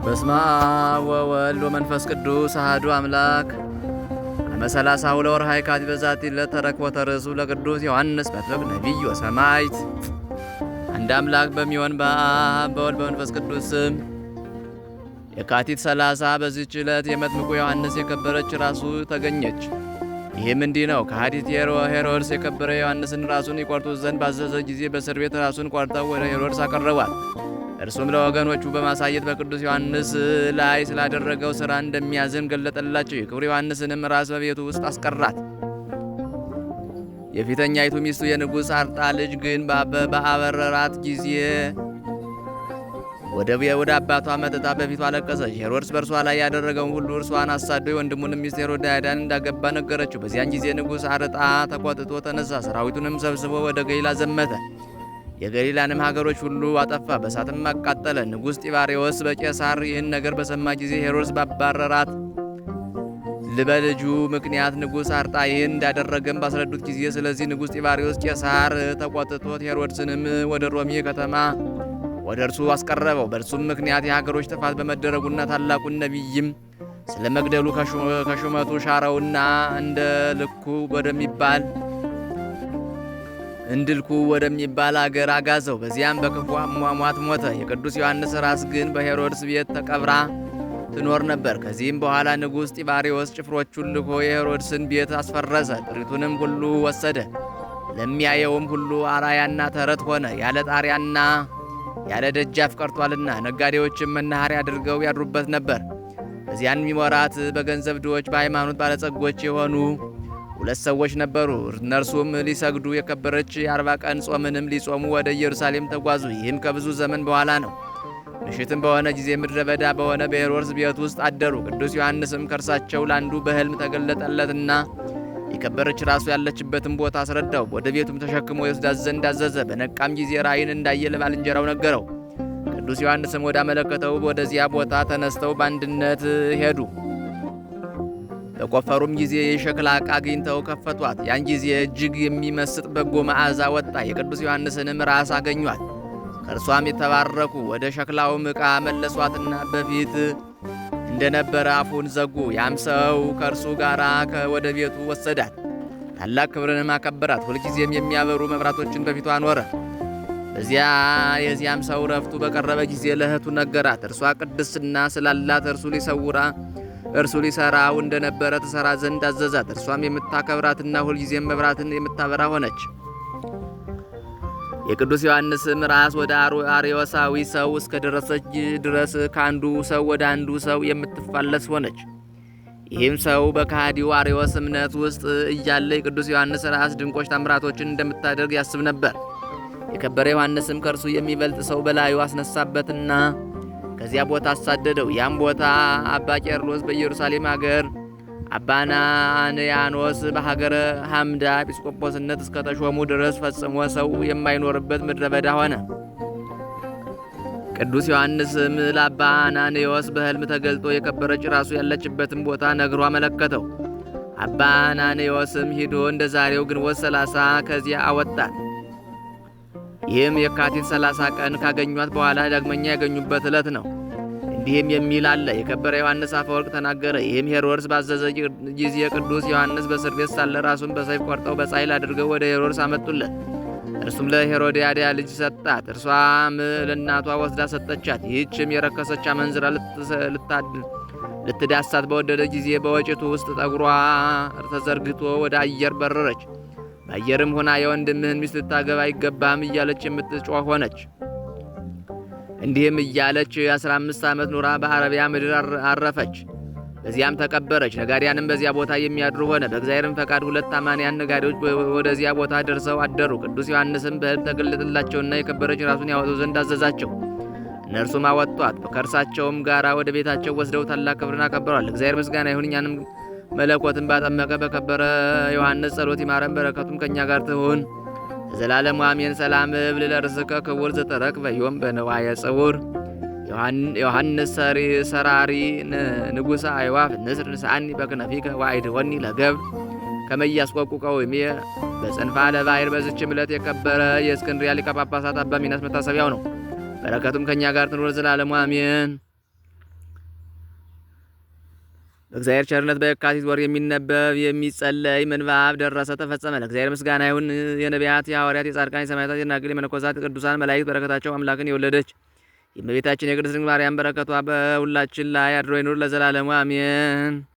በስመ አብ ወወልድ ወመንፈስ ቅዱስ አሐዱ አምላክ። በ30 ወርኃ የካቲት በዛቲ ዕለት ተረክቦተ ርእሱ ለቅዱስ ዮሐንስ መጥምቅ ነቢይ ወሰማዕት። አንድ አምላክ በሚሆን በአብ በወልድ በመንፈስ ቅዱስ ስም የካቲት 30 በዚህች ዕለት የመጥምቁ ዮሐንስ የከበረች ራሱ ተገኘች። ይህም እንዲህ ነው። ከሃዲት ሄሮድስ የከበረ ዮሐንስን ራሱን ይቆርጡት ዘንድ ባዘዘ ጊዜ በእስር ቤት ራሱን ቆርጠው ወደ ሄሮድስ አቀረቧት። እርሱም ለወገኖቹ በማሳየት በቅዱስ ዮሐንስ ላይ ስላደረገው ሥራ እንደሚያዝን ገለጠላቸው። የክብር ዮሐንስንም ራስ በቤቱ ውስጥ አስቀራት። የፊተኛይቱ ሚስቱ የንጉሥ አርጣ ልጅ ግን በአበረራት ጊዜ ወደ አባቷ መጥታ በፊቱ አለቀሰች። ሄሮድስ በእርሷ ላይ ያደረገውን ሁሉ እርሷን አሳዶ የወንድሙንም ሚስት ሄሮድያዳን እንዳገባ ነገረችው። በዚያን ጊዜ ንጉሥ አርጣ ተቆጥቶ ተነሳ። ሰራዊቱንም ሰብስቦ ወደ ገሊላ ዘመተ። የገሊላንም ሀገሮች ሁሉ አጠፋ፣ በእሳትም አቃጠለ። ንጉሥ ጢባሪዎስ በቄሳር ይህን ነገር በሰማ ጊዜ ሄሮድስ ባባረራት በልጁ ምክንያት ንጉሥ አርጣ ይህን እንዳደረገም ባስረዱት ጊዜ ስለዚህ ንጉሥ ጢባሪዎስ ቄሳር ተቆጥቶት ሄሮድስንም ወደ ሮሜ ከተማ ወደ እርሱ አስቀረበው። በእርሱም ምክንያት የሀገሮች ጥፋት በመደረጉና ታላቁን ነቢይም ስለ መግደሉ ከሹመቱ ሻረውና እንድልኩ ወደሚባል አገር አጋዘው። በዚያም በክፉ አሟሟት ሞተ። የቅዱስ ዮሐንስ ራስ ግን በሄሮድስ ቤት ተቀብራ ትኖር ነበር። ከዚህም በኋላ ንጉሥ ጢባሪዎስ ጭፍሮቹን ልኮ የሄሮድስን ቤት አስፈረሰ፣ ጥሪቱንም ሁሉ ወሰደ። ለሚያየውም ሁሉ አራያና ተረት ሆነ። ያለ ጣሪያና ያለ ደጃፍ ቀርቷልና ነጋዴዎችም መናኸሪያ አድርገው ያድሩበት ነበር። በዚያን ወራት በገንዘብ ድሆች በሃይማኖት ባለጸጎች የሆኑ 2 ሰዎች ነበሩ። እነርሱም ሊሰግዱ የከበረች የ40 ቀን ጾምንም ሊጾሙ ወደ ኢየሩሳሌም ተጓዙ። ይህም ከብዙ ዘመን በኋላ ነው። ምሽትም በሆነ ጊዜ ምድረ በዳ በሆነ በሄሮድስ ቤት ውስጥ አደሩ። ቅዱስ ዮሐንስም ከእርሳቸው ለአንዱ በሕልም ተገለጠለትና የከበረች ራሱ ያለችበትን ቦታ አስረዳው። ወደ ቤቱም ተሸክሞ ይወስዳት ዘንድ አዘዘ። በነቃም ጊዜ ራእይን እንዳየ ለባልንጀራው ነገረው። ቅዱስ ዮሐንስም ወዳመለከተው ወደዚያ ቦታ ተነስተው በአንድነት ሄዱ። በቆፈሩም ጊዜ የሸክላ ዕቃ አግኝተው ከፈቷት። ያን ጊዜ እጅግ የሚመስጥ በጎ መዓዛ ወጣ። የቅዱስ ዮሐንስንም ራስ አገኟት። ከእርሷም የተባረኩ ወደ ሸክላውም ዕቃ መለሷትና በፊት እንደነበረ አፉን ዘጉ። ያም ሰው ከእርሱ ጋር ወደ ቤቱ ወሰዳት። ታላቅ ክብርንም አከበራት። ሁልጊዜም የሚያበሩ መብራቶችን በፊቱ አኖረ። የዚያም ሰው ረፍቱ በቀረበ ጊዜ ለእህቱ ነገራት። እርሷ ቅድስና ስላላት እርሱ ሊሰራው እንደነበረ ትሰራ ዘንድ አዘዛት። እርሷም የምታከብራትና ሁልጊዜም መብራትን የምታበራ ሆነች። የቅዱስ ዮሐንስም ራስ ወደ አርዮሳዊ ሰው እስከ ደረሰች ድረስ ከአንዱ ሰው ወደ አንዱ ሰው የምትፋለስ ሆነች። ይህም ሰው በከሃዲው አርዮስ እምነት ውስጥ እያለ የቅዱስ ዮሐንስ ራስ ድንቆች ታምራቶችን እንደምታደርግ ያስብ ነበር። የከበረ ዮሐንስም ከእርሱ የሚበልጥ ሰው በላዩ አስነሳበትና ከዚያ ቦታ አሳደደው። ያም ቦታ አባ ቄርሎስ በኢየሩሳሌም ሀገር፣ አባ ናንያኖስ በሀገረ ሐምዳ ኤጲስቆጶስነት እስከተሾሙ ድረስ ፈጽሞ ሰው የማይኖርበት ምድረ በዳ ሆነ። ቅዱስ ዮሐንስም ለአባ ናንዮስ በሕልም ተገልጦ የከበረች ራሱ ያለችበትን ቦታ ነግሮ አመለከተው። አባ ናንዮስም ሂዶ እንደ ዛሬው ግንቦት 30 ከዚያ አወጣት። ይህም የካቲት 30 ቀን ካገኟት በኋላ ዳግመኛ ያገኙበት ዕለት ነው። እንዲህም የሚል አለ። የከበረ ዮሐንስ አፈወርቅ ተናገረ። ይህም ሄሮድስ ባዘዘ ጊዜ ቅዱስ ዮሐንስ በእስር ቤት ሳለ ራሱን በሰይፍ ቆርጠው በጻሕል አድርገው ወደ ሄሮድስ አመጡለት። እርሱም ለሄሮድያዳ ልጅ ሰጣት። እርሷም ለእናቷ ወስዳ ሰጠቻት። ይህችም የረከሰች አመንዝራ ልትዳሳት በወደደ ጊዜ በወጭቱ ውስጥ ጠጉሯ ተዘርግቶ ወደ አየር በረረች። በአየርም ሆና የወንድምህን ሚስት ልታገባ አይገባም እያለች የምትጮህ ሆነች። እንዲህም እያለች 15 ዓመት ኑራ በአረቢያ ምድር አረፈች። በዚያም ተቀበረች። ነጋዴያንም በዚያ ቦታ የሚያድሩ ሆነ። በእግዚአብሔርም ፈቃድ 2 ታማንያን ነጋዴዎች ወደዚያ ቦታ ደርሰው አደሩ። ቅዱስ ዮሐንስም በሕልም ተገለጠላቸውና የከበረች ራሱን ያወጡ ዘንድ አዘዛቸው። እነርሱም አወጧት። ከእርሳቸውም ጋር ወደ ቤታቸው ወስደው ታላቅ ክብርን አከበሯል። እግዚአብሔር ምስጋና ይሁን። እኛንም መለኮትን ባጠመቀ በከበረ ዮሐንስ ጸሎት ይማረን፣ በረከቱም ከእኛ ጋር ትሁን ለዘላለሙ አሜን። ሰላም እብል ለርእስከ ክቡር ዘተረክበ ዮም በነዋየ ጽውር ዮሐንስ ሰራሪ ንጉሠ አይዋፍ ንስር ንስአኒ በክነፊከ ወአይድወኒ ለገብር ከመያስቆቁ ቀውሜ በጽንፋ ለባሕር። በዝችም ዕለት የከበረ የእስክንድርያ ሊቀ ጳጳሳት አባ ሚናስ መታሰቢያው ነው። በረከቱም ከእኛ ጋር ትኑር ለዘላለሙ አሜን። በእግዚአብሔር ቸርነት በየካቲት ወር የሚነበብ የሚጸለይ ምንባብ ደረሰ፣ ተፈጸመ። ለእግዚአብሔር ምስጋና ይሁን። የነቢያት፣ የሐዋርያት፣ የጻድቃን፣ የሰማዕታት፣ የደናግል፣ የመነኮሳት፣ የቅዱሳን መላእክት በረከታቸው አምላክን የወለደች የእመቤታችን የቅድስት ድንግል ማርያም በረከቷ በሁላችን ላይ አድሮ ይኑር ለዘላለሙ አሜን።